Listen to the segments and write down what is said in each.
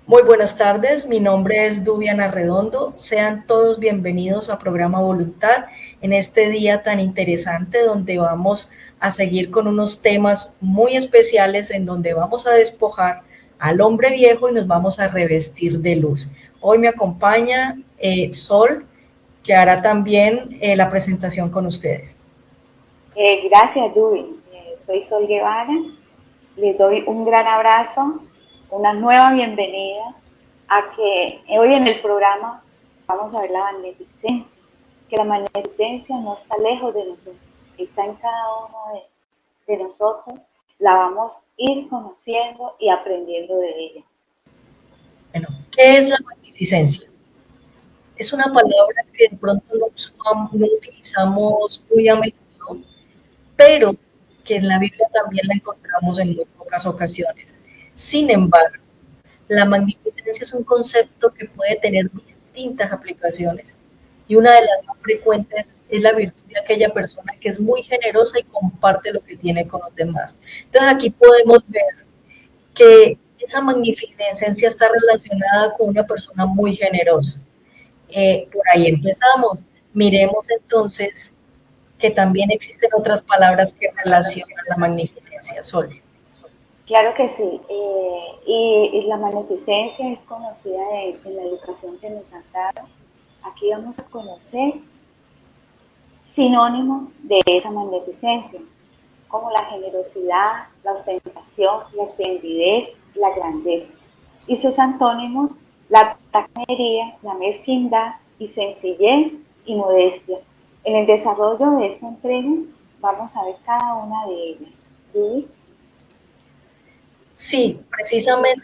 Muy buenas tardes, mi nombre es Duviana Redondo. Sean todos bienvenidos a Programa Voluntad en este día tan interesante donde vamos a seguir con unos temas muy especiales en donde vamos a despojar al hombre viejo y nos vamos a revestir de luz. Hoy me acompaña Sol, que hará también la presentación con ustedes. Gracias, Dubi. Soy Sol Guevara. Les doy un gran abrazo, una nueva bienvenida a que hoy en el programa vamos a ver la magnificencia, que la magnificencia no está lejos de nosotros, está en cada uno de nosotros, la vamos a ir conociendo y aprendiendo de ella. Bueno, ¿qué es la magnificencia? Es una palabra que de pronto no utilizamos muy a menudo, pero que en la Biblia también la encontramos en muy pocas ocasiones. Sin embargo, la magnificencia es un concepto que puede tener distintas aplicaciones y una de las más frecuentes es la virtud de aquella persona que es muy generosa y comparte lo que tiene con los demás. Entonces aquí podemos ver que esa magnificencia está relacionada con una persona muy generosa. Por ahí empezamos. Miremos entonces que también existen otras palabras que relacionan la magnificencia. Sol. Claro que sí, y la magnificencia es conocida en la educación que nos han dado. Aquí vamos a conocer sinónimos de esa magnificencia, como la generosidad, la ostentación, la esplendidez, la grandeza. Y sus antónimos, la tacañería, la mezquindad y sencillez y modestia. En el desarrollo de esta entrega vamos a ver cada una de ellas. ¿Sí? Sí, precisamente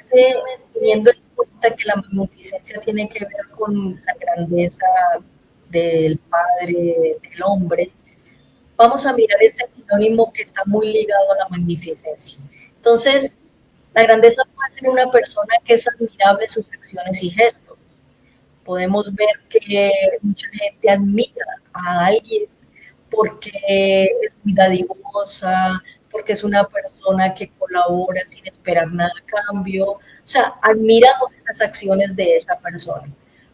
teniendo en cuenta que la magnificencia tiene que ver con la grandeza del Padre, del hombre, vamos a mirar este sinónimo que está muy ligado a la magnificencia. Entonces, la grandeza puede ser una persona que es admirable en sus acciones y gestos. Podemos ver que mucha gente admira a alguien porque es muy dadivosa, porque es una persona que colabora sin esperar nada a cambio. O sea, admiramos esas acciones de esa persona.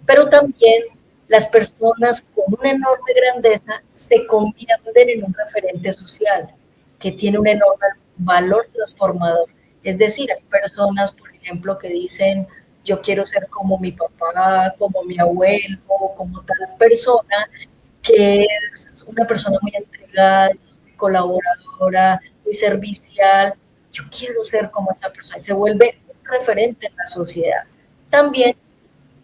Pero también las personas con una enorme grandeza se convierten en un referente social que tiene un enorme valor transformador. Es decir, hay personas, por ejemplo, que dicen, yo quiero ser como mi papá, como mi abuelo, como tal persona, que es una persona muy entregada, muy colaboradora, muy servicial. Yo quiero ser como esa persona. Y se vuelve un referente en la sociedad. También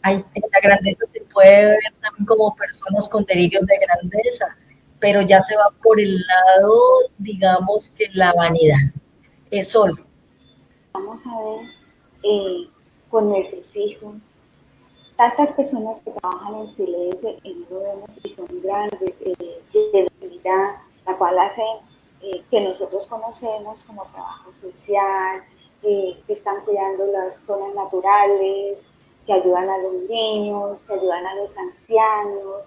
en la grandeza se puede ver también como personas con delirios de grandeza, pero ya se va por el lado, digamos, que la vanidad. Es solo. Vamos a ver con nuestros hijos, tantas personas que trabajan en silencio y no lo vemos y son grandes, de actividad, la cual hacen que nosotros conocemos como trabajo social, que están cuidando las zonas naturales, que ayudan a los niños, que ayudan a los ancianos.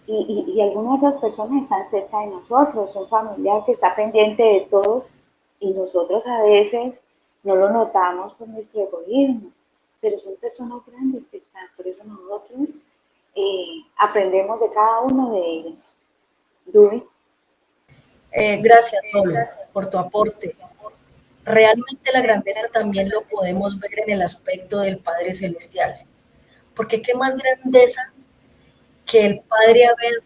Y algunas de esas personas están cerca de nosotros, un familiar que está pendiente de todos y nosotros a veces no lo notamos por nuestro egoísmo, pero son personas grandes que están, por eso nosotros aprendemos de cada uno de ellos. Dubi. Gracias, Solo, por tu aporte. Realmente la grandeza también lo podemos ver en el aspecto del Padre Celestial. Porque qué más grandeza que el Padre haber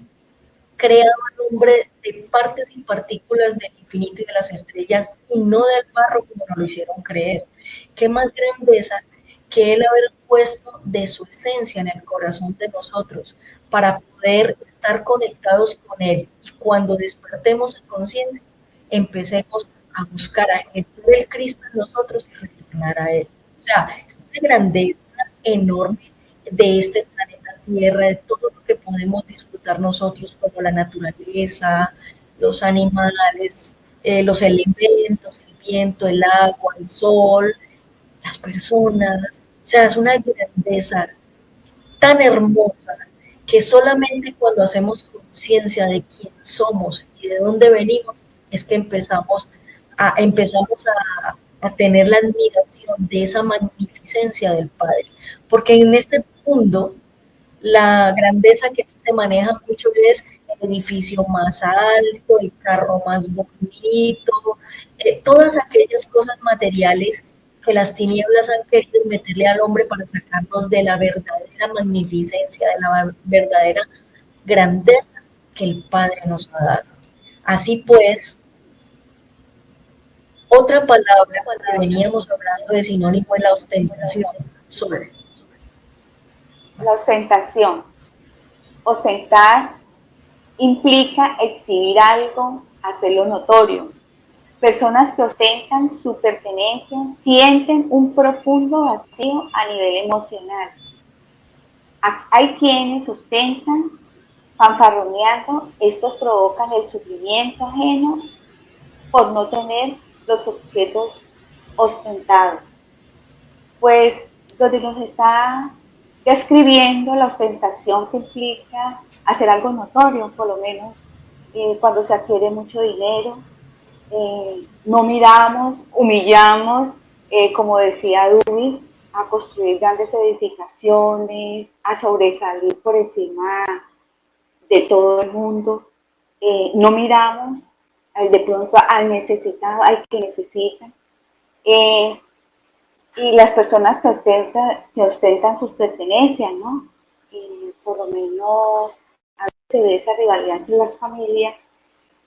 creado al hombre de partes y partículas del infinito y de las estrellas y no del barro como nos lo hicieron creer. Qué más grandeza que él haber puesto de su esencia en el corazón de nosotros para poder estar conectados con él y cuando despertemos en conciencia empecemos a buscar a Jesús el Cristo en nosotros y retornar a él. O sea, es una grandeza enorme de este planeta Tierra, de todo lo que podemos disfrutar nosotros, como la naturaleza, los animales, los elementos, el viento, el agua, el sol, las personas. O sea, es una grandeza tan hermosa que solamente cuando hacemos conciencia de quién somos y de dónde venimos es que empezamos a a tener la admiración de esa magnificencia del Padre. Porque en este mundo, la grandeza que se maneja mucho es el edificio más alto, el carro más bonito, todas aquellas cosas materiales que las tinieblas han querido meterle al hombre para sacarnos de la verdadera magnificencia, de la verdadera grandeza que el Padre nos ha dado. Así pues, otra palabra que veníamos hablando de sinónimo es la ostentación. Sol. La ostentación. Ostentar implica exhibir algo, hacerlo notorio. Personas que ostentan su pertenencia sienten un profundo vacío a nivel emocional. Hay quienes ostentan fanfarroneando, estos provocan el sufrimiento ajeno por no tener los objetos ostentados. Pues donde nos está describiendo la ostentación que implica hacer algo notorio, por lo menos cuando se adquiere mucho dinero, no miramos, humillamos, como decía Dewey, a construir grandes edificaciones, a sobresalir por encima de todo el mundo. No miramos de pronto al necesitado, al que necesita. Eh, y las personas que ostentan sus pertenencias, ¿no? Por lo menos a veces se ve esa rivalidad entre las familias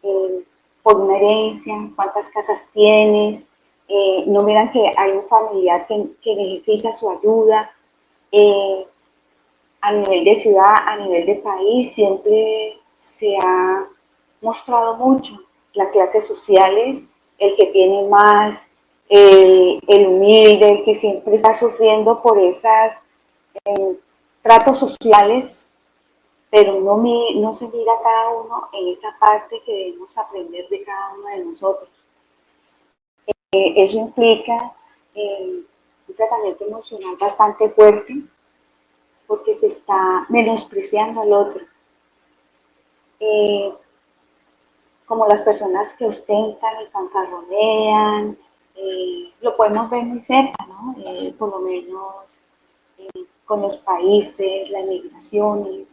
eh, por una herencia, cuántas casas tienes, no miran que hay un familiar que necesita su ayuda. Eh, a nivel de ciudad, a nivel de país, siempre se ha mostrado mucho las clases sociales, el que tiene más, el humilde, el que siempre está sufriendo por esas tratos sociales, pero no se mira a cada uno en esa parte que debemos aprender de cada uno de nosotros. Eso implica un tratamiento emocional bastante fuerte porque se está menospreciando al otro. Eh, como las personas que ostentan y fanfarronean, lo podemos ver muy cerca, ¿no? Por lo menos con los países, las migraciones,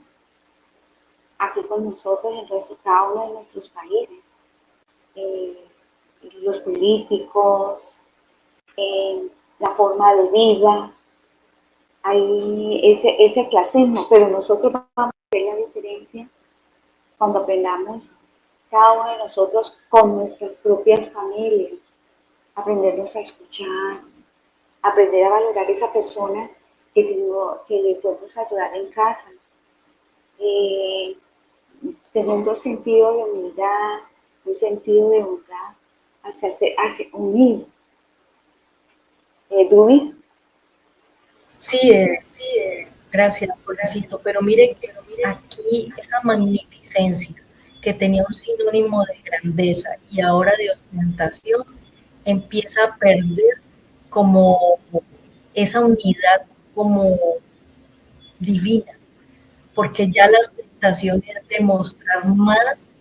aquí con nosotros, en cada uno de nuestros países, eh, los políticos, la forma de vida, hay ese clasismo, pero nosotros vamos a ver la diferencia cuando aprendamos cada uno de nosotros con nuestras propias familias, aprendernos a escuchar, aprender a valorar a esa persona que le podemos ayudar en casa, eh, teniendo un sentido de humildad, un sentido de honrar, hacia unir. Dubi. Sí, gracias, Jorgecito. Pero mire que aquí esa magnificencia que tenía un sinónimo de grandeza y ahora de ostentación empieza a perder como esa unidad como divina, porque ya la ostentación es demostrar más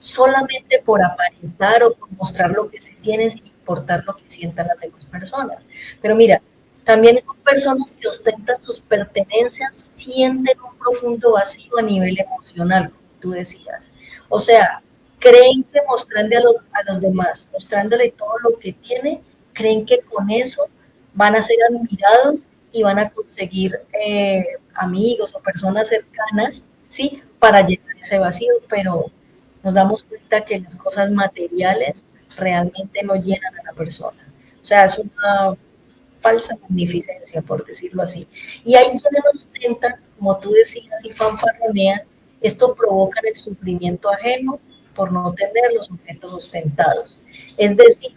solamente por aparentar o por mostrar lo que se tiene sin importar lo que sientan las demás personas. Pero mira, también son personas que ostentan sus pertenencias, sienten un profundo vacío a nivel emocional, como tú decías. O sea, creen que mostrando a los demás, mostrándole todo lo que tiene, creen que con eso van a ser admirados y van a conseguir amigos o personas cercanas, ¿sí? Para llenar ese vacío, pero nos damos cuenta que las cosas materiales realmente no llenan a la persona. O sea, es una falsa magnificencia, por decirlo así. Y hay quienes ostentan, como tú decías, y fanfarronean, esto provoca el sufrimiento ajeno por no tener los objetos ostentados. Es decir,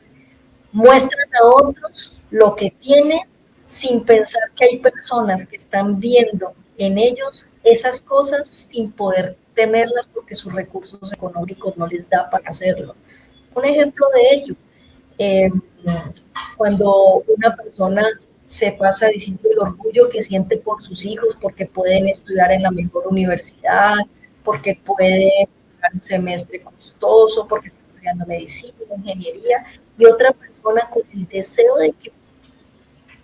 muestran a otros lo que tienen sin pensar que hay personas que están viendo en ellos esas cosas sin poder tenerlas porque sus recursos económicos no les da para hacerlo. Un ejemplo de ello, eh, cuando una persona se pasa diciendo el orgullo que siente por sus hijos porque pueden estudiar en la mejor universidad, porque puede pagar un semestre costoso, porque está estudiando medicina, ingeniería, y otra persona persona con el deseo de que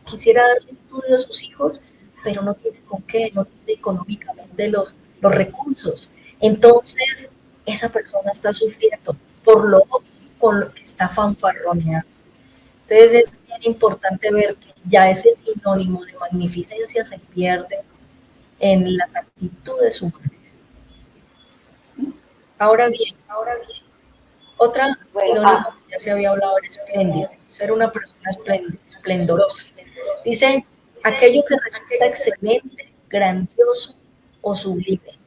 quisiera darle estudio a sus hijos, pero no tiene con qué, no tiene económicamente los recursos. Entonces, esa persona está sufriendo por lo otro, con lo que está fanfarroneando. Entonces, es bien importante ver que ya ese sinónimo de magnificencia se pierde en las actitudes humanas. Ahora bien, otra Bueno, sinónimo que ya se había hablado era espléndido, ser una persona esplendorosa. Dice, aquello que resulta excelente, grandioso o sublime.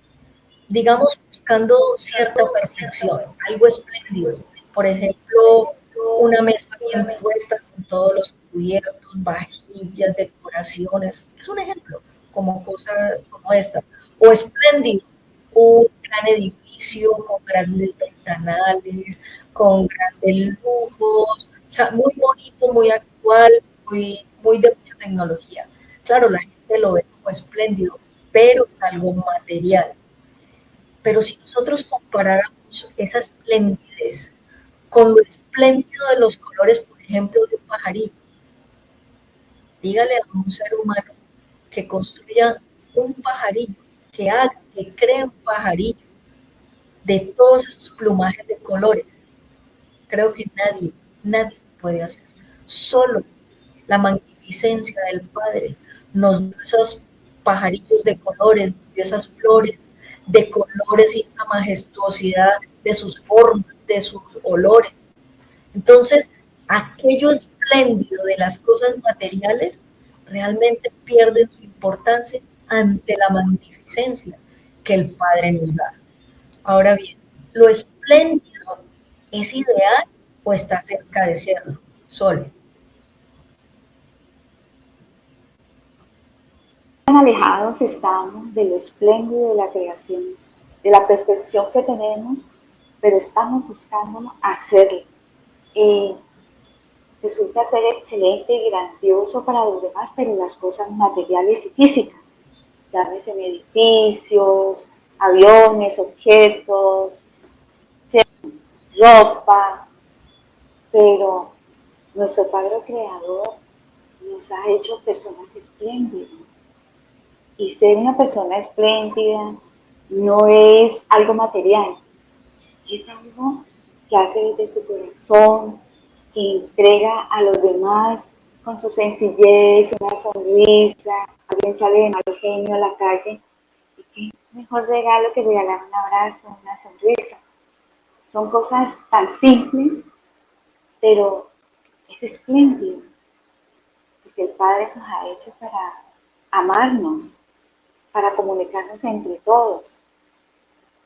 Digamos, buscando cierta perfección, algo espléndido. Por ejemplo, una mesa bien puesta con todos los cubiertos, vajillas, decoraciones. Es un ejemplo, como cosa como esta. O espléndido, un gran edificio con grandes ventanales, con grandes lujos, o sea, muy bonito, muy actual, muy de mucha tecnología. Claro, la gente lo ve como espléndido, pero es algo material. Pero si nosotros comparáramos esa esplendidez con lo espléndido de los colores, por ejemplo, de un pajarillo, dígale a un ser humano que construya un pajarillo, que haga, que cree un pajarillo de todos esos plumajes de colores. Creo que nadie puede hacer. Solo la magnificencia del Padre nos da esos pajarillos de colores, de esas flores de colores y esa majestuosidad de sus formas, de sus olores. Entonces, aquello espléndido de las cosas materiales realmente pierde su importancia ante la magnificencia que el Padre nos da. Ahora bien, ¿lo espléndido es ideal o está cerca de serlo? Sol. tan alejados estamos de lo espléndido de la creación, de la perfección que tenemos, pero estamos buscando hacerlo. Eh, Resulta ser excelente y grandioso para los demás, pero las cosas materiales y físicas, llámese en edificios, aviones, objetos, ropa, pero nuestro Padre Creador nos ha hecho personas espléndidas. Y ser una persona espléndida no es algo material, es algo que hace desde su corazón, que entrega a los demás con su sencillez, una sonrisa. Alguien sale de mal genio a la calle y qué mejor regalo que regalar un abrazo, una sonrisa. Son cosas tan simples, pero es espléndido, porque el Padre nos ha hecho para amarnos, para comunicarnos entre todos,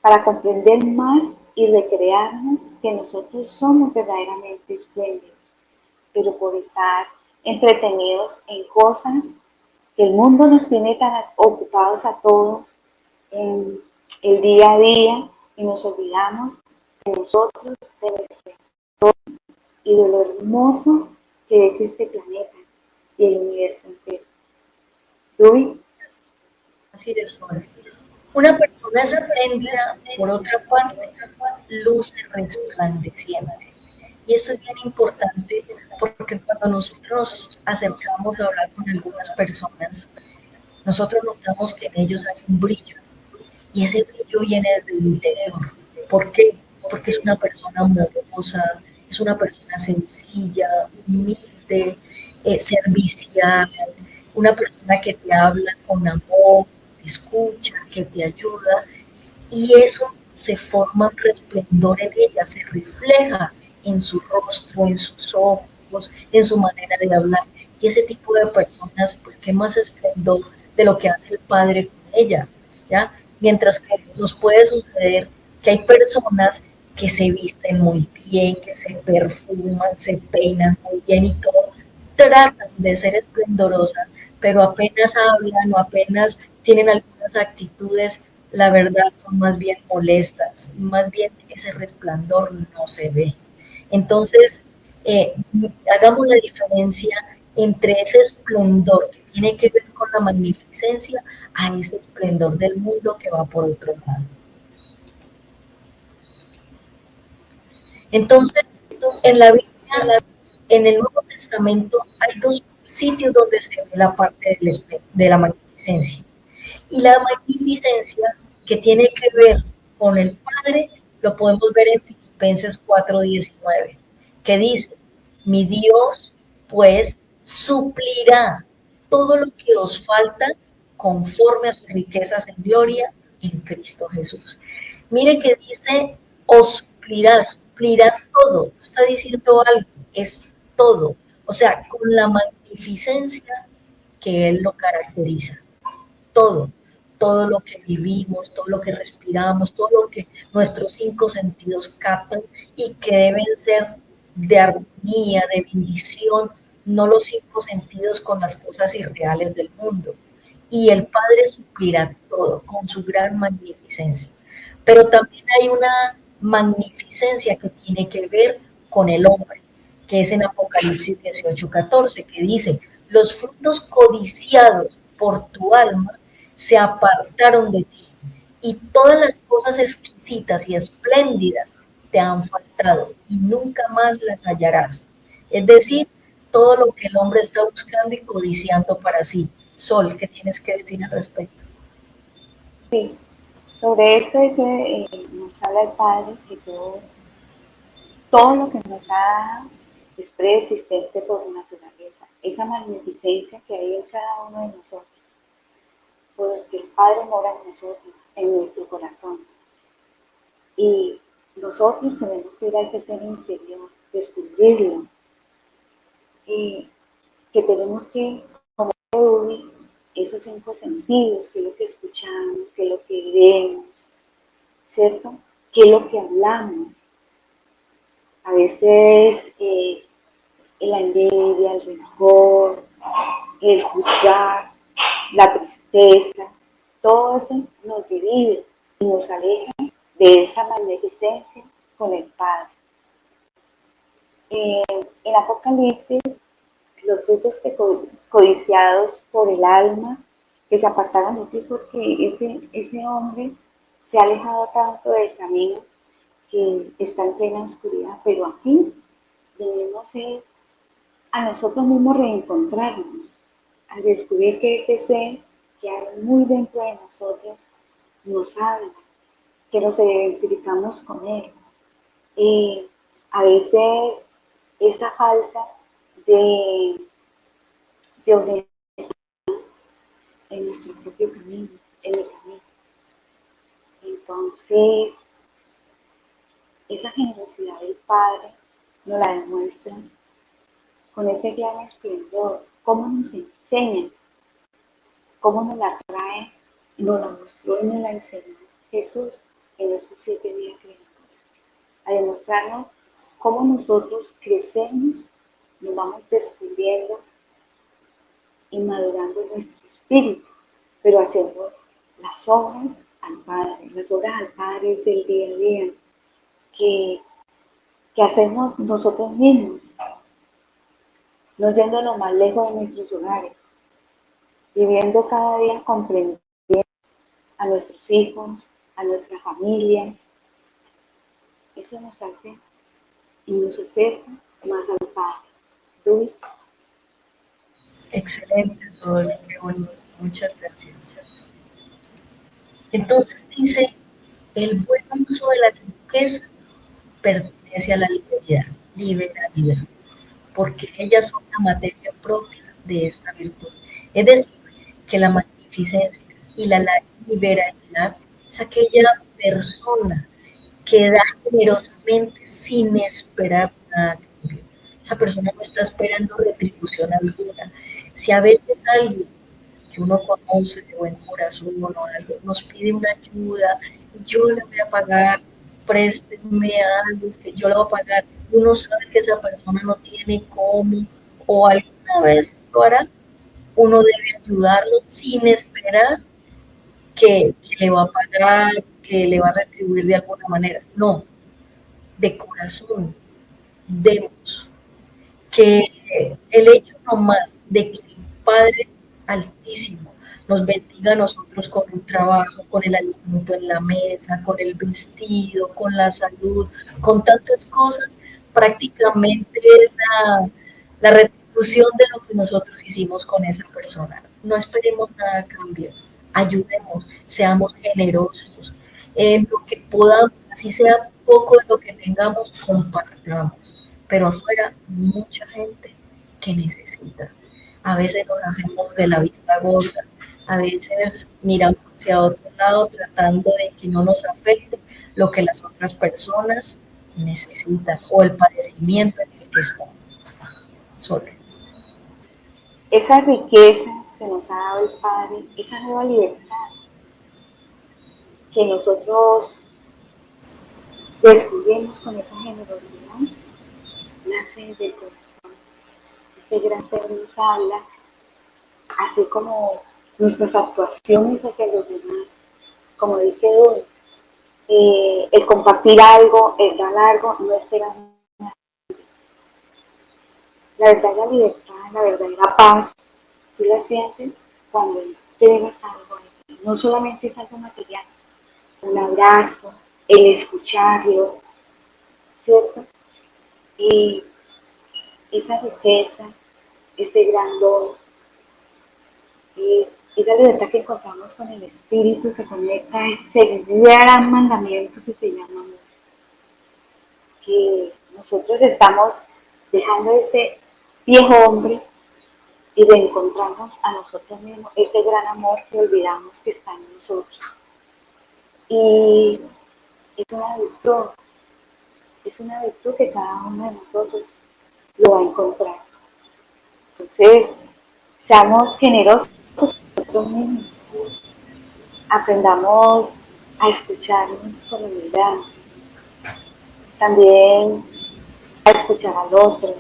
para comprender más y recrearnos que nosotros somos verdaderamente espléndidos, pero por estar entretenidos en cosas que el mundo nos tiene tan ocupados a todos en el día a día y nos olvidamos de nosotros, de nuestro entorno y de lo hermoso que es este planeta y el universo entero. Luis, Así de sol. Una persona espléndida, por otra parte, luce resplandeciente. Y eso es bien importante porque cuando nosotros nos acercamos a hablar con algunas personas, nosotros notamos que en ellos hay un brillo. Y ese brillo viene desde el interior. ¿Por qué? Porque es una persona amorosa, es una persona sencilla, humilde, servicial, una persona que te habla con amor, te escucha, que te ayuda, y eso se forma un resplendor en ella, se refleja en su rostro, en sus ojos, en su manera de hablar. Y ese tipo de personas, pues, ¿qué más esplendor de lo que hace el Padre con ella? ¿Ya? Mientras que nos puede suceder que hay personas que se visten muy bien, que se perfuman, se peinan muy bien y todo, tratan de ser esplendorosas, pero apenas hablan o apenas tienen algunas actitudes, la verdad son más bien molestas, más bien ese resplandor no se ve. Entonces, eh, hagamos la diferencia entre ese esplendor que tiene que ver con la magnificencia a ese esplendor del mundo que va por otro lado. Entonces, en la Biblia En el Nuevo Testamento hay dos sitios donde se ve la parte de la magnificencia. Y la magnificencia que tiene que ver con el Padre lo podemos ver en Filipenses 4:19, que dice, mi Dios pues suplirá todo lo que os falta conforme a sus riquezas en gloria en Cristo Jesús. Mire que dice, os suplirá, suplirá todo. Está diciendo algo, es todo. O sea, con la magnificencia que Él lo caracteriza. Todo, todo lo que vivimos, todo lo que respiramos, todo lo que nuestros 5 sentidos captan y que deben ser de armonía, de bendición, no los 5 sentidos con las cosas irreales del mundo. Y el Padre suplirá todo con su gran magnificencia. Pero también hay una magnificencia que tiene que ver con el hombre, que es en Apocalipsis 18:14, que dice, los frutos codiciados por tu alma se apartaron de ti y todas las cosas exquisitas y espléndidas te han faltado y nunca más las hallarás. Es decir, todo lo que el hombre está buscando y codiciando para sí. Sol, ¿qué tienes que decir al respecto? Sí, sobre esto nos habla el Padre que todo lo que nos ha dado es preexistente por naturaleza. Esa magnificencia que hay en cada uno de nosotros, porque el Padre mora en nosotros, en nuestro corazón. Y nosotros tenemos que ir a ese ser interior, descubrirlo, y que tenemos que, como Ruby, esos 5 sentidos, que es lo que escuchamos, que es lo que vemos, ¿cierto? ¿Qué es lo que hablamos? A veces la envidia, el rencor, el juzgar, la tristeza, todo eso nos divide y nos aleja de esa magnificencia con el Padre. En Apocalipsis, los frutos que codiciados por el alma, que se apartaron de ti porque ese hombre se ha alejado tanto del camino que está en plena oscuridad, pero aquí debemos es a nosotros mismos reencontrarnos, al descubrir que ese ser que hay muy dentro de nosotros nos habla, que nos identificamos con él. A veces esa falta de, de honestidad en nuestro propio camino, en el camino. Entonces, esa generosidad del Padre nos la demuestra con ese gran esplendor, cómo nos enseña, cómo nos la trae, nos la mostró y nos la enseñó Jesús en esos 7 días que a demostrarnos cómo nosotros crecemos, nos vamos descubriendo y madurando nuestro espíritu, pero haciendo las obras al Padre. Las obras al Padre es el día a día que, que hacemos nosotros mismos, no yéndonos más lejos de nuestros hogares, viviendo cada día comprendiendo a nuestros hijos, a nuestras familias. Eso nos hace y nos acerca más al Padre. ¿Tú? Excelente, Sol, qué bonito. Muchas gracias. Entonces dice, el buen uso de la riqueza pertenece a la liberalidad, porque ellas son la materia propia de esta virtud. Es decir, que la magnificencia y la liberalidad es aquella persona que da generosamente sin esperar nada a cambio. Esa persona no está esperando retribución alguna. Si a veces alguien que uno conoce de buen corazón o algo nos pide una ayuda, yo le voy a pagar, présteme algo, es que yo le voy a pagar, uno sabe que esa persona no tiene cómo, o alguna vez lo hará, uno debe ayudarlo sin esperar que le va a pagar, que le va a retribuir de alguna manera. No, de corazón, demos. Que el hecho nomás de que el Padre Altísimo nos bendiga a nosotros con un trabajo, con el alimento en la mesa, con el vestido, con la salud, con tantas cosas, prácticamente la retribución de lo que nosotros hicimos con esa persona. No esperemos nada a cambio, ayudemos, seamos generosos, en lo que podamos, así sea poco de lo que tengamos, compartamos, pero afuera mucha gente que necesita. A veces nos hacemos de la vista gorda, a veces miramos hacia otro lado tratando de que no nos afecte lo que las otras personas necesitan o el padecimiento en el que están. Solo. Esas riquezas que nos ha dado el Padre, esa nueva libertad que nosotros descubrimos con esa generosidad, nace del corazón. Ese gran ser nos habla, así como nuestras actuaciones hacia los demás, como dice hoy, el compartir algo, el dar algo, no esperar nada. La verdadera libertad, la verdadera paz, tú la sientes cuando entregas algo a ti. No solamente es algo material, un abrazo, el escucharlo, ¿cierto? Y esa riqueza, ese gran don, es esa libertad que encontramos con el Espíritu que conecta ese gran mandamiento que se llama amor. Que nosotros estamos dejando ese viejo hombre y reencontrarnos a nosotros mismos, ese gran amor que olvidamos que está en nosotros. Y es una virtud que cada uno de nosotros lo va a encontrar. Entonces, seamos generosos con nosotros mismos, aprendamos a escucharnos con humildad, también a escuchar al otro.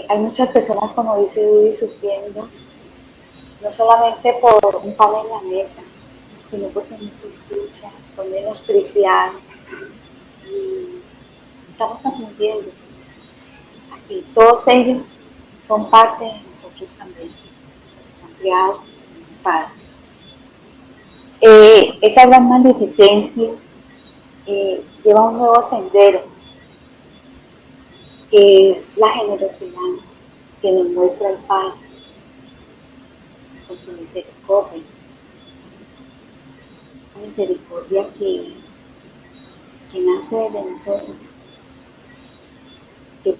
Hay muchas personas, como dice Udi, sufriendo, no solamente por un pan en la mesa, sino porque no se escuchan, son menospreciados. Y estamos aprendiendo. Aquí todos ellos son parte de nosotros también, son criados por un Padre. Esa gran magnificencia lleva un nuevo sendero, que es la generosidad que nos muestra el Padre con su misericordia. Una misericordia que nace de nosotros, que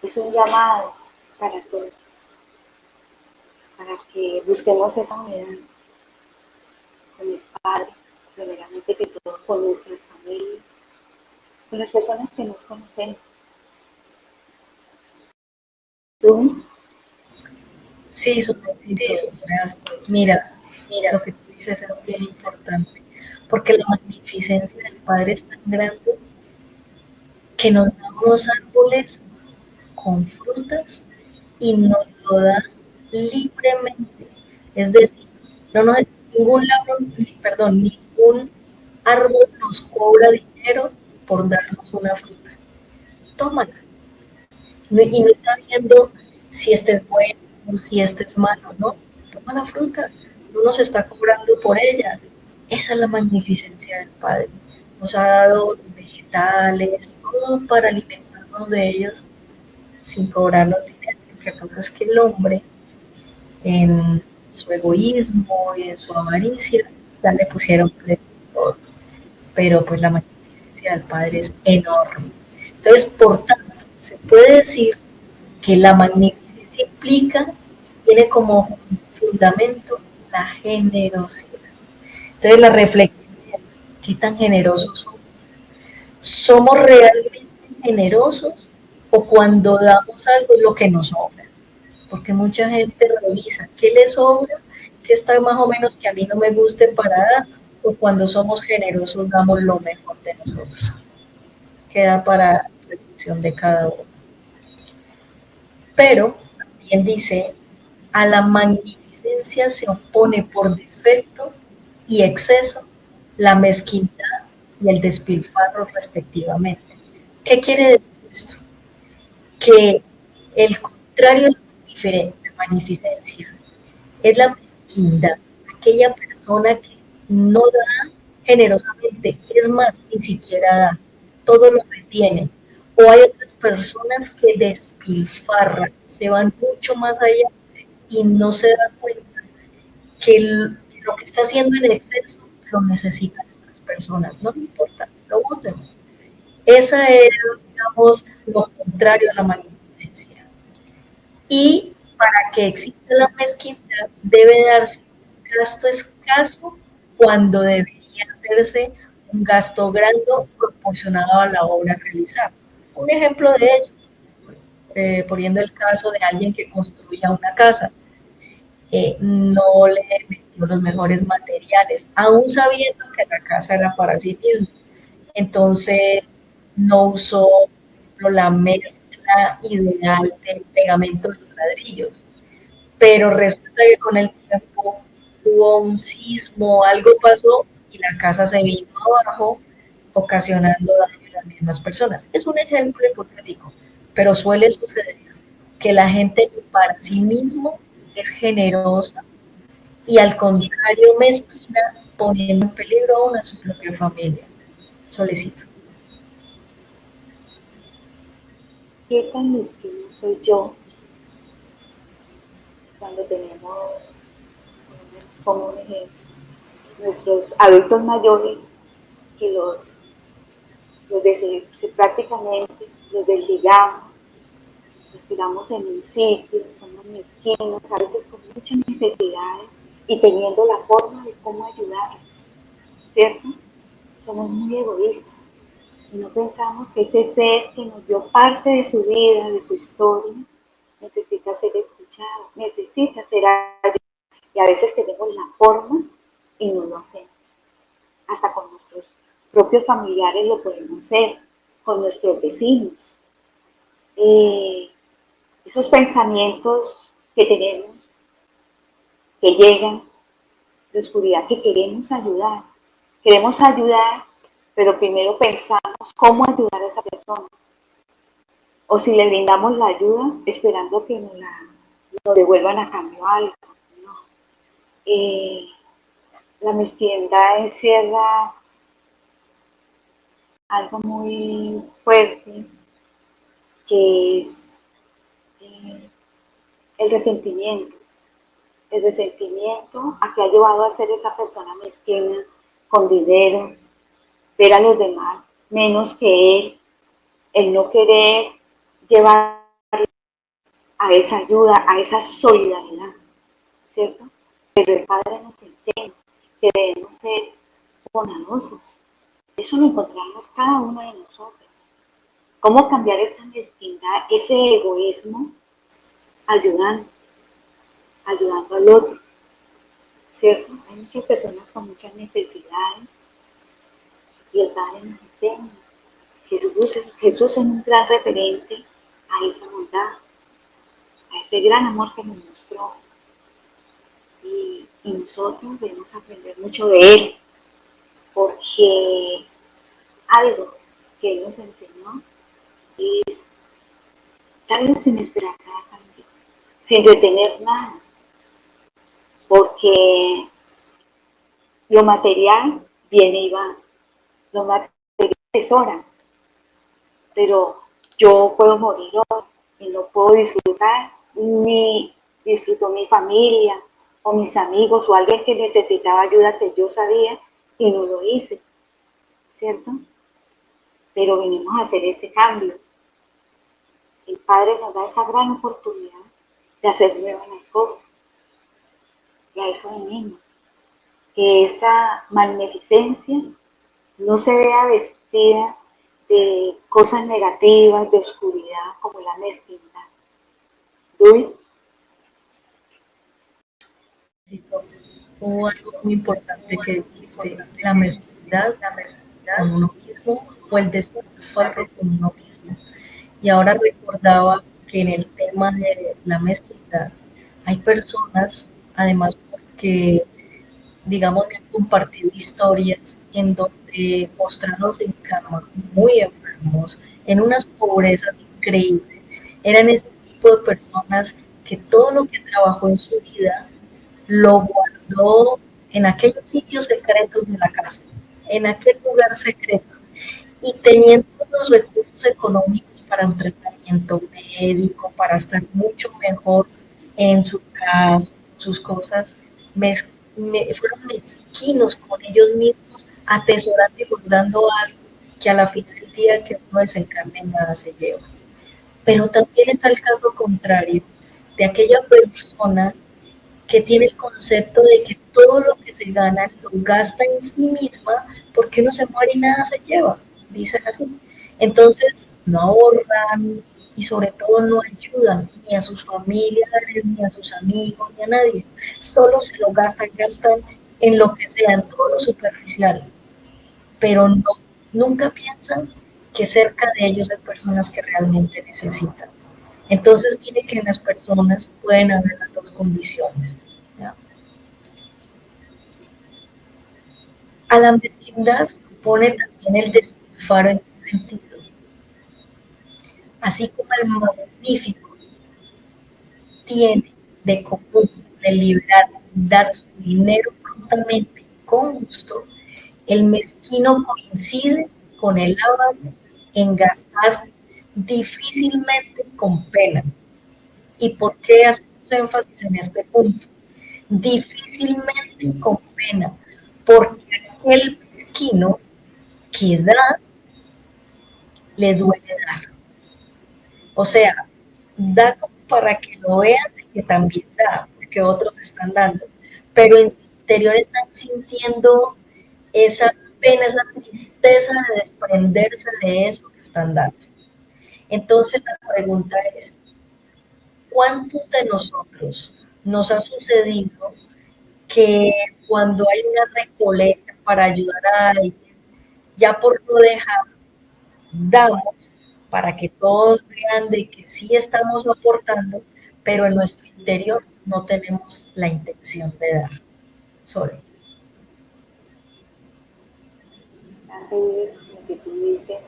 es un llamado para todos, para que busquemos esa unidad con el Padre, primeramente que todo, con nuestras familias, con las personas que nos conocemos. ¿Tú? Sí, suavecito, gracias. Mira, lo que tú dices es bien importante, porque la magnificencia del Padre es tan grande que nos da unos árboles con frutas y nos lo da libremente. Es decir, no nos, ningún árbol nos cobra dinero por darnos una fruta. Tómala. Y no está viendo si este es bueno o si este es malo, no. Toma la fruta, no nos está cobrando por ella. Esa es la magnificencia del Padre. Nos ha dado vegetales, todo para alimentarnos de ellos sin cobrarnos dinero. Lo que pasa es que el hombre, en su egoísmo y en su avaricia, ya le pusieron todo. Pero pues la magnificencia del Padre es enorme. Entonces, por tanto, se puede decir que la magnificencia implica, tiene como fundamento la generosidad. Entonces, la reflexión es, ¿qué tan generosos somos? ¿Somos realmente generosos o cuando damos algo es lo que nos sobra? Porque mucha gente revisa qué le sobra, qué está más o menos que a mí no me guste para dar, o cuando somos generosos damos lo mejor de nosotros. Queda para reflexión de cada uno. Pero también dice, a la magnificencia se opone por defecto y exceso la mezquindad y el despilfarro respectivamente. ¿Qué quiere decir esto? Que el contrario de la magnificencia es la mezquindad, aquella persona que no da generosamente, es más, ni siquiera da. todo lo retienen. O hay otras personas que despilfarran, se van mucho más allá y no se dan cuenta que lo que está haciendo en exceso lo necesitan otras personas, no le importa, lo voten. Esa es, digamos, lo contrario a la magnificencia. Y para que exista la mezquindad debe darse un gasto escaso cuando debería hacerse un gasto grande proporcionado a la obra a realizar. Un ejemplo de ello, poniendo el caso de alguien que construía una casa, no le metió los mejores materiales, aún sabiendo que la casa era para sí mismo. Entonces, no usó la mezcla ideal del pegamento de los ladrillos. Pero resulta que con el tiempo hubo un sismo, algo pasó y la casa se vino abajo, ocasionando daño a las mismas personas. Es un ejemplo hipotético, pero suele suceder que la gente para sí mismo es generosa y al contrario mezquina, poniendo en peligro aún a su propia familia. Solicito. ¿Qué tan mezquino soy yo cuando tenemos, como un ejemplo, nuestros adultos mayores que prácticamente los desligamos, los tiramos en un sitio, somos mezquinos, a veces con muchas necesidades y teniendo la forma de cómo ayudarlos, ¿cierto? Somos muy egoístas y no pensamos que ese ser que nos dio parte de su vida, de su historia, necesita ser escuchado, necesita ser ayudado. Y a veces tenemos la forma y no lo hacemos. Hasta con nuestros propios familiares lo podemos hacer, con nuestros vecinos. Esos pensamientos que tenemos, que llegan de oscuridad, que queremos ayudar, pero primero pensamos cómo ayudar a esa persona. O si le brindamos la ayuda, esperando que nos devuelvan a cambio algo. No. La mezquindad encierra algo muy fuerte, que es el resentimiento. El resentimiento a que ha llevado a ser esa persona mezquina, con dinero, ver a los demás menos que él, el no querer llevar a esa ayuda, a esa solidaridad, ¿cierto? Pero el Padre nos enseña que debemos ser bondadosos. Eso lo encontramos cada uno de nosotros. ¿Cómo cambiar esa mezquindad, ese egoísmo, ayudando al otro? ¿Cierto? Hay muchas personas con muchas necesidades y el Padre nos enseña. Jesús es un gran referente a esa bondad, a ese gran amor que nos mostró. Y nosotros debemos aprender mucho de Él, porque algo que Él nos enseñó es darle sin esperar nada a cambio, sin retener nada, porque lo material viene y va, lo material tesora, pero yo puedo morir hoy y no puedo disfrutar, ni disfruto mi familia o mis amigos o alguien que necesitaba ayuda que yo sabía y no lo hice, ¿cierto? Pero venimos a hacer ese cambio. El Padre nos da esa gran oportunidad de hacer nuevas las cosas. Y a eso venimos. Que esa magnificencia no se vea vestida de cosas negativas, de oscuridad, como la mezquindad. ¿Dui? Hubo algo muy importante que dijiste, la mezquindad con uno mismo o el despilfarro con uno mismo. Y ahora recordaba que en el tema de la mezquindad hay personas, además porque, digamos, me han compartido historias en donde mostrarlos en cama, muy enfermos, en unas pobrezas increíbles. Eran ese tipo de personas que todo lo que trabajó en su vida lo guardó en aquellos sitios secretos de la casa, en aquel lugar secreto. Y teniendo los recursos económicos para un tratamiento médico, para estar mucho mejor en su casa, sus cosas, fueron mezquinos con ellos mismos, atesorando y guardando algo que a la final del día que uno desencarne nada se lleva. Pero también está el caso contrario, de aquella persona que tiene el concepto de que todo lo que se gana lo gasta en sí misma porque uno se muere y nada se lleva, dicen así. Entonces no ahorran y sobre todo no ayudan ni a sus familiares, ni a sus amigos, ni a nadie. Solo se lo gastan en lo que sea, en todo lo superficial, pero no, nunca piensan que cerca de ellos hay personas que realmente necesitan. Entonces, mire que en las personas pueden haber las dos condiciones. ¿Ya? A la mezquindad se pone también el despilfarro. ¿En qué sentido? Así como el magnífico tiene de común el liberar, dar su dinero prontamente con gusto, el mezquino coincide con el avaro en gastar difícilmente con pena. ¿Y por qué hacemos énfasis en este punto? Difícilmente con pena, porque aquel mezquino que da, le duele dar. O sea, da como para que lo vean que también da, porque otros están dando, pero en su interior están sintiendo esa pena, esa tristeza de desprenderse de eso que están dando. Entonces la pregunta es, ¿cuántos de nosotros nos ha sucedido que cuando hay una recolecta para ayudar a alguien, ya por no dejar, damos para que todos vean de que sí estamos aportando, pero en nuestro interior no tenemos la intención de dar? Solo. Lo que tú dices,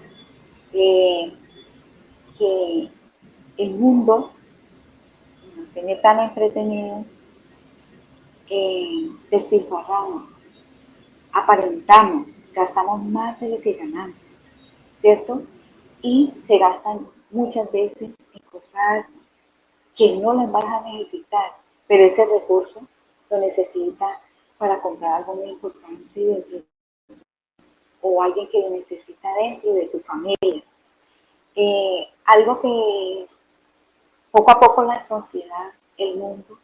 que el mundo nos tiene tan entretenido, despilfarramos, aparentamos, gastamos más de lo que ganamos, ¿cierto? Y se gastan muchas veces en cosas que no las vas a necesitar, pero ese recurso lo necesita para comprar algo muy importante dentro, o alguien que lo necesita dentro de tu familia. Algo que poco a poco la sociedad, el mundo,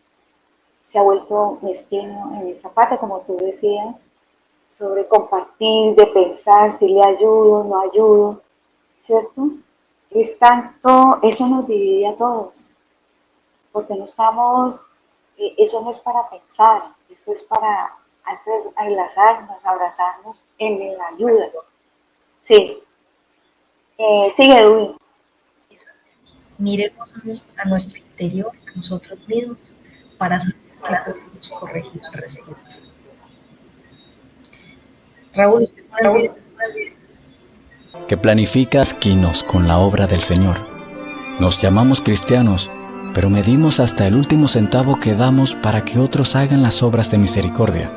se ha vuelto mezquino en esa parte, como tú decías, sobre compartir, de pensar si le ayudo, no ayudo, ¿cierto? Es tanto, eso nos divide a todos, porque no estamos, eso no es para pensar, eso es para antes enlazarnos, abrazarnos en la ayuda. Sí. Sigue, Edwin. Miremos a nuestro interior, a nosotros mismos, para saber qué podemos corregir al respecto. Raúl, que planifica mezquinos con la obra del Señor. Nos llamamos cristianos, pero medimos hasta el último centavo que damos para que otros hagan las obras de misericordia.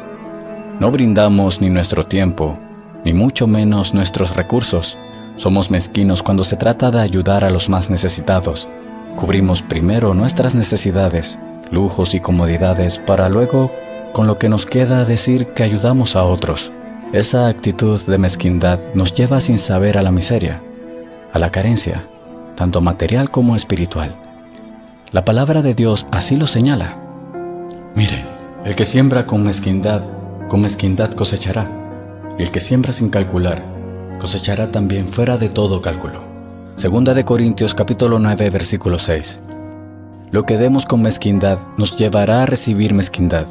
No brindamos ni nuestro tiempo, ni mucho menos nuestros recursos. Somos mezquinos cuando se trata de ayudar a los más necesitados. Cubrimos primero nuestras necesidades, lujos y comodidades, para luego, con lo que nos queda, decir que ayudamos a otros. Esa actitud de mezquindad nos lleva sin saber a la miseria, a la carencia, tanto material como espiritual. La palabra de Dios así lo señala. Mire, el que siembra con mezquindad cosechará, y el que siembra sin calcular, cosechará también fuera de todo cálculo. Segunda de Corintios capítulo 9, versículo 6. Lo que demos con mezquindad nos llevará a recibir mezquindad,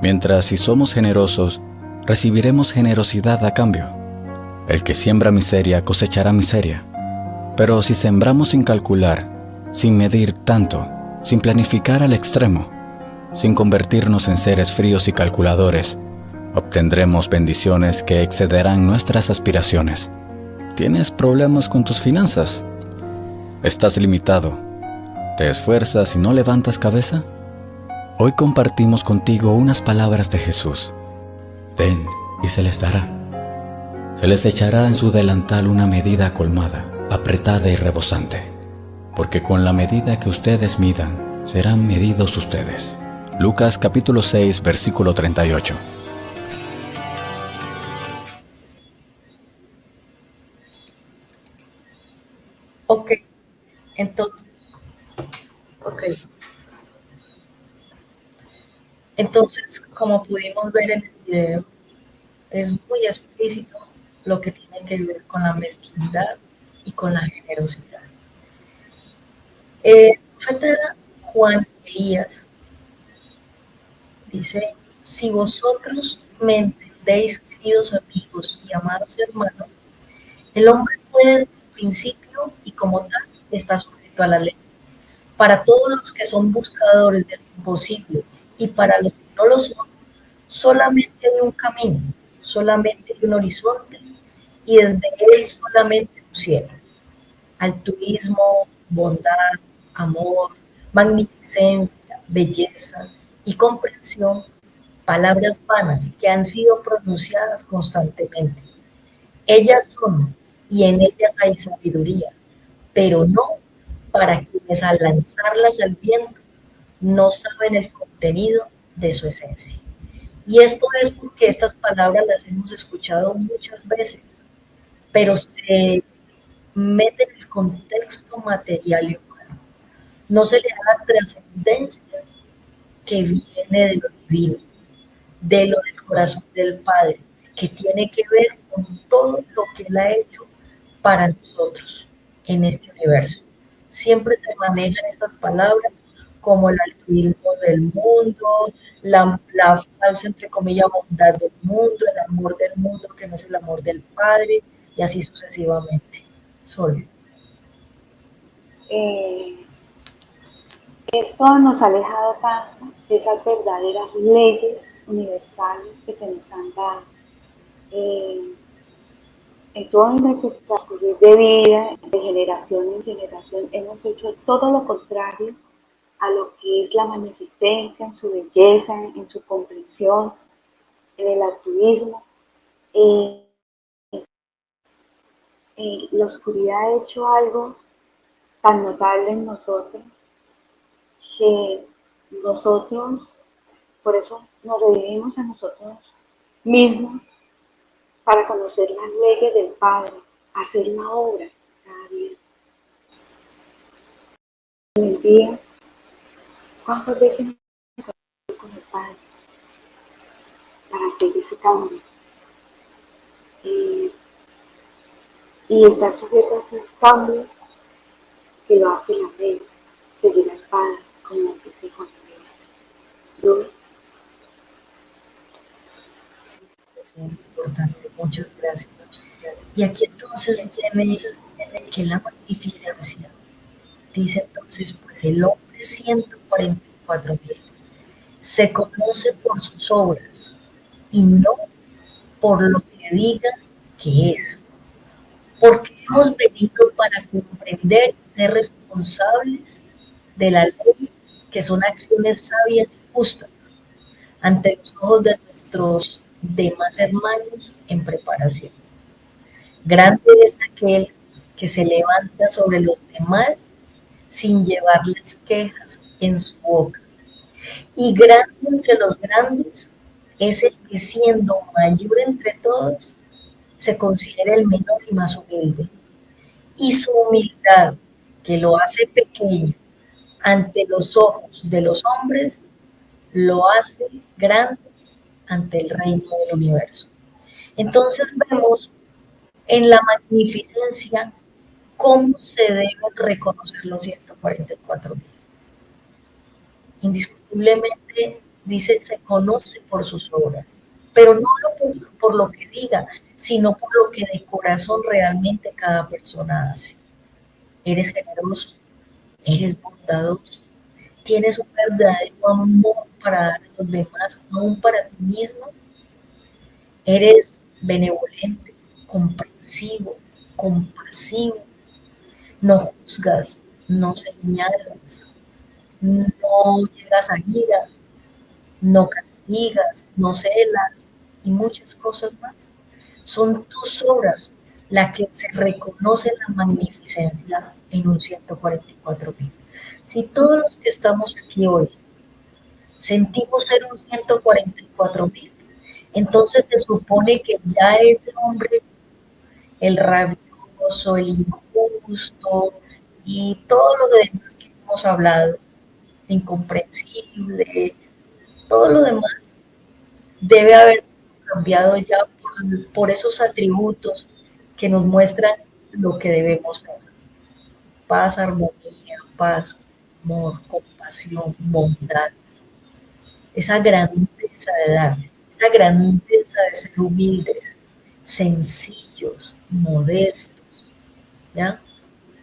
mientras si somos generosos, recibiremos generosidad a cambio. El que siembra miseria cosechará miseria. Pero si sembramos sin calcular, sin medir tanto, sin planificar al extremo, sin convertirnos en seres fríos y calculadores, obtendremos bendiciones que excederán nuestras aspiraciones. ¿Tienes problemas con tus finanzas? ¿Estás limitado? ¿Te esfuerzas y no levantas cabeza? Hoy compartimos contigo unas palabras de Jesús. Den y se les dará. Se les echará en su delantal una medida colmada, apretada y rebosante, porque con la medida que ustedes midan, serán medidos ustedes. Lucas capítulo 6, versículo 38. Ok, entonces, ok. Entonces, como pudimos ver en el video, es muy explícito lo que tiene que ver con la mezquindad y con la generosidad. El profeta Juan Elías dice: si vosotros me entendéis, queridos amigos y amados hermanos, el hombre fue desde el principio y como tal está sujeto a la ley. Para todos los que son buscadores del imposible y para los que no lo son, solamente hay un camino, solamente hay un horizonte y desde él solamente un cielo. Altruismo, bondad, amor, magnificencia, belleza y comprensión, palabras vanas que han sido pronunciadas constantemente. Ellas son, y en ellas hay sabiduría, pero no para quienes al lanzarlas al viento no saben el contenido de su esencia. Y esto es porque estas palabras las hemos escuchado muchas veces, pero se mete en el contexto material y humano. No se le da la trascendencia que viene de lo divino, de lo del corazón del Padre, que tiene que ver con todo lo que Él ha hecho para nosotros en este universo. Siempre se manejan estas palabras como el altruismo del mundo, la falsa, entre comillas, bondad del mundo, el amor del mundo que no es el amor del Padre, y así sucesivamente. Solo. Esto nos ha alejado tanto de esas verdaderas leyes universales que se nos han dado. En todo nuestro transcurrir de vida, de generación en generación, hemos hecho todo lo contrario a lo que es la magnificencia, en su belleza, en su comprensión, en el altruismo. La oscuridad ha hecho algo tan notable en nosotros que nosotros, por eso nos revivimos a nosotros mismos para conocer las leyes del Padre, hacer la obra cada día. En el día, ¿cuántas veces me encuentro con el Padre para hacer ese cambio? Y estar sujeto a esos cambios que lo hace la fe, seguir al Padre, como dice Juan Elías. Sí, es muy importante. Muchas gracias. Y aquí entonces viene que la magnificencia dice entonces, pues el hombre 144.000 se conoce por sus obras y no por lo que diga que es, porque hemos venido para comprender y ser responsables de la ley, que son acciones sabias y justas ante los ojos de nuestros demás hermanos en preparación. Grande es aquel que se levanta sobre los demás sin llevarles quejas en su boca. Y grande entre los grandes es el que, siendo mayor entre todos, se considera el menor y más humilde. Y su humildad, que lo hace pequeño ante los ojos de los hombres, lo hace grande ante el reino del universo. Entonces vemos en la magnificencia cómo se deben reconocer los 144.000. Indiscutiblemente dice, se conoce por sus obras, pero no por lo que diga, sino por lo que de corazón realmente cada persona hace. Eres generoso, eres bondadoso, tienes un verdadero amor para dar a los demás, aún para ti mismo. Eres benevolente, comprensivo, compasivo, no juzgas, no señalas, no llegas a ira, no castigas, no celas y muchas cosas más. Son tus obras la que se reconoce la magnificencia en un 144.000. Si todos los que estamos aquí hoy sentimos ser un 144.000, entonces se supone que ya ese hombre, el rabioso, el injusto y todo lo demás que hemos hablado, incomprensible, todo lo demás debe haber cambiado ya por esos atributos que nos muestran lo que debemos ser. Paz, armonía, paz, amor, compasión, bondad, esa grandeza de dar, esa grandeza de ser humildes, sencillos, modestos, ¿ya?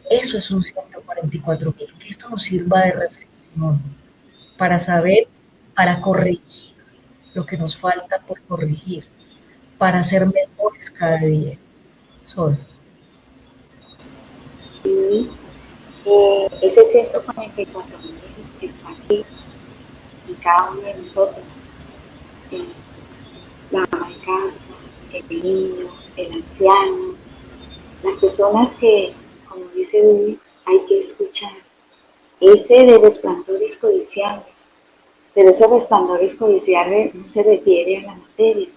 Eso es un 144.000, que esto nos sirva de reflexión para saber, para corregir lo que nos falta por corregir, para ser mejores cada día. Sol. Y ese 144.000 está aquí en cada uno de nosotros. La ama de casa, el niño, el anciano, las personas que, como dice Dudi, hay que escuchar. Ese de resplandores codiciables, pero esos resplandores codiciables no se refiere a la materia,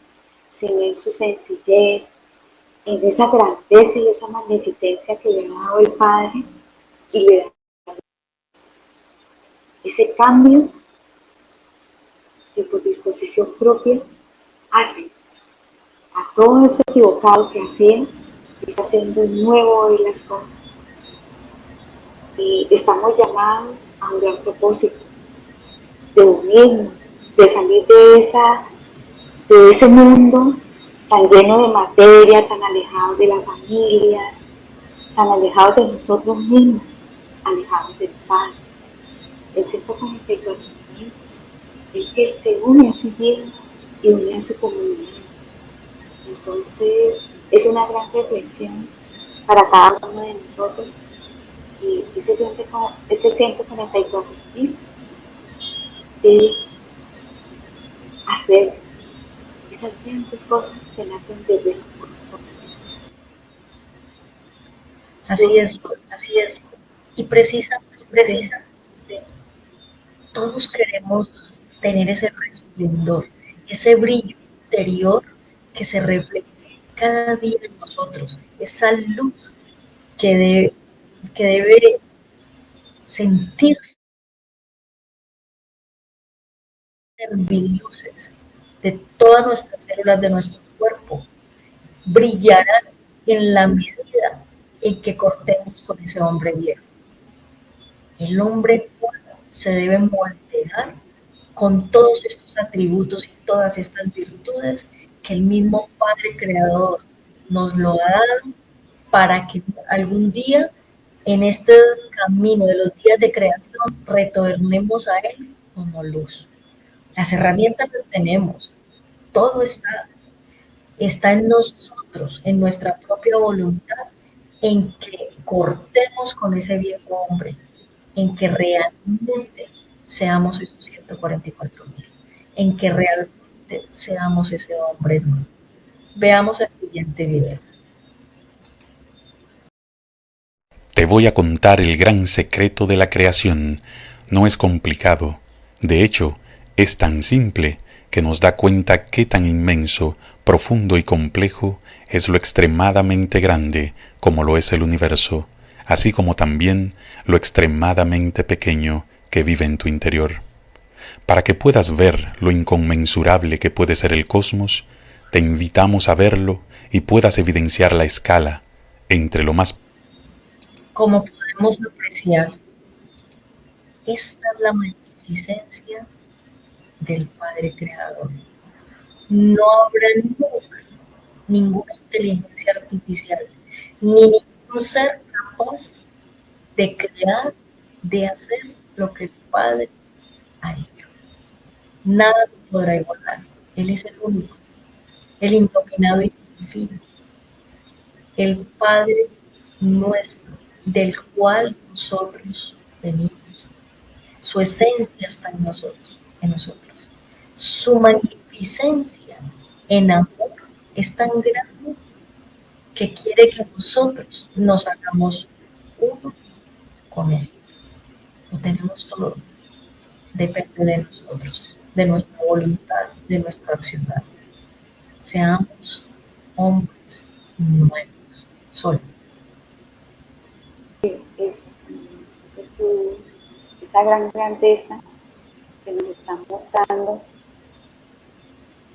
sino en su sencillez, en esa grandeza y esa magnificencia que le ha dado el Padre y le da ese cambio que por disposición propia hace a todo eso equivocado que hacía, está haciendo nuevo hoy las cosas. Y estamos llamados a un gran propósito, de unirnos, de salir de ese mundo tan lleno de materia, tan alejados de las familias, tan alejados de nosotros mismos, alejados del Padre. El 144.000 es que se une a sí mismo y une a su comunidad. Entonces, es una gran reflexión para cada uno de nosotros. Y ese 144.000 de hacer esas grandes cosas que nacen desde su corazón. Así es, así es. Y precisamente todos queremos tener ese resplendor, ese brillo interior que se refleje cada día en nosotros, esa luz que debe sentirse en luces de todas nuestras células de nuestro cuerpo, brillarán en la medida en que cortemos con ese hombre viejo. El hombre se debe moldear con todos estos atributos y todas estas virtudes que el mismo Padre Creador nos lo ha dado para que algún día en este camino de los días de creación retornemos a Él como luz. Las herramientas las tenemos, todo está en nosotros, en nuestra propia voluntad, en que cortemos con ese viejo hombre, en que realmente seamos esos 144.000, en que realmente seamos ese hombre nuevo. Veamos el siguiente video. Te voy a contar el gran secreto de la creación. No es complicado. De hecho, es tan simple que nos da cuenta qué tan inmenso, profundo y complejo es lo extremadamente grande como lo es el universo, así como también lo extremadamente pequeño que vive en tu interior. Para que puedas ver lo inconmensurable que puede ser el cosmos, te invitamos a verlo y puedas evidenciar la escala entre lo más. Como podemos apreciar, esta es la magnificencia del Padre Creador. No habrá nunca ninguna inteligencia artificial, ni ningún ser capaz de crear, de hacer lo que el Padre ha hecho. Nada lo podrá igualar. Él es el único, el indominado y sin fin, el Padre nuestro, del cual nosotros venimos. Su esencia está en nosotros, Su magnificencia en amor es tan grande que quiere que nosotros nos hagamos uno con Él. Lo tenemos todo. Depende de nosotros, de nuestra voluntad, de nuestra accionar. Seamos hombres nuevos, solo. Esa gran grandeza que nos están mostrando,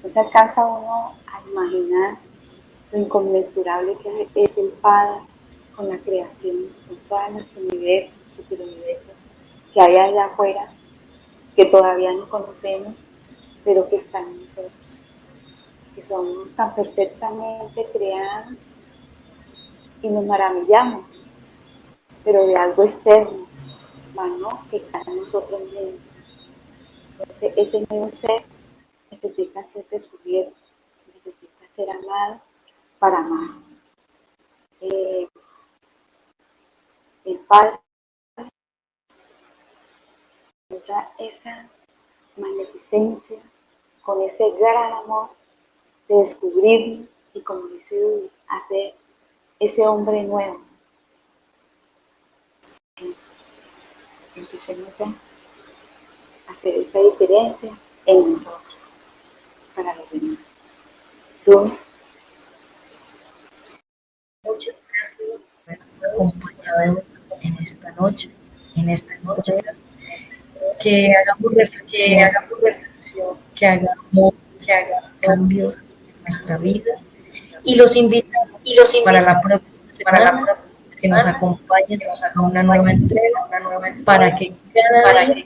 no se alcanza uno a imaginar lo inconmensurable que es el Padre con la creación, con todos los universos, superuniversos que hay allá afuera, que todavía no conocemos, pero que están en nosotros, que somos tan perfectamente creados y nos maravillamos, pero de algo externo, ¿no? Que está en nosotros mismos. Entonces, ese nuevo ser necesita ser descubierto, necesita ser amado para amar. El Padre encuentra esa magnificencia con ese gran amor de descubrirnos y, como dice Dudi, hacer ese hombre nuevo. Empecemos ya a hacer esa diferencia en nosotros para los demás. Tú, Muchas gracias por habernos acompañado en esta noche, que hagamos reflexión, que hagamos cambios en nuestra vida y los invitamos para la próxima semana que nos acompañen a una nueva entrega para que cada día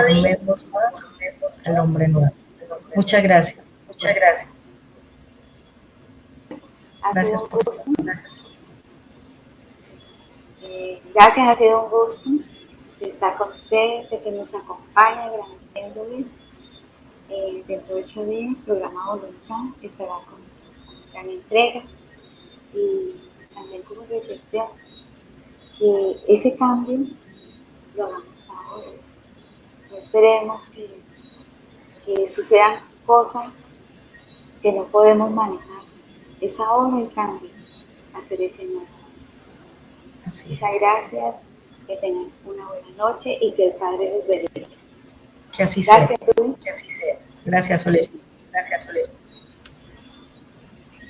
amemos más al hombre nuevo. Muchas gracias. Gracias por estar. gracias, ha sido un gusto de estar con ustedes, de que nos acompañen, agradeciéndoles. Dentro de 8 días, programa Voluntad estará con gran entrega y también como reflexión que ese cambio lo hagamos ahora. No esperemos que sucedan cosas que no podemos manejar. Es ahora el cambio, hacer ese nuevo. Muchas gracias, que tengan una buena noche y que el Padre los bendiga. Que así sea. Gracias, Que así sea. Gracias, Soles.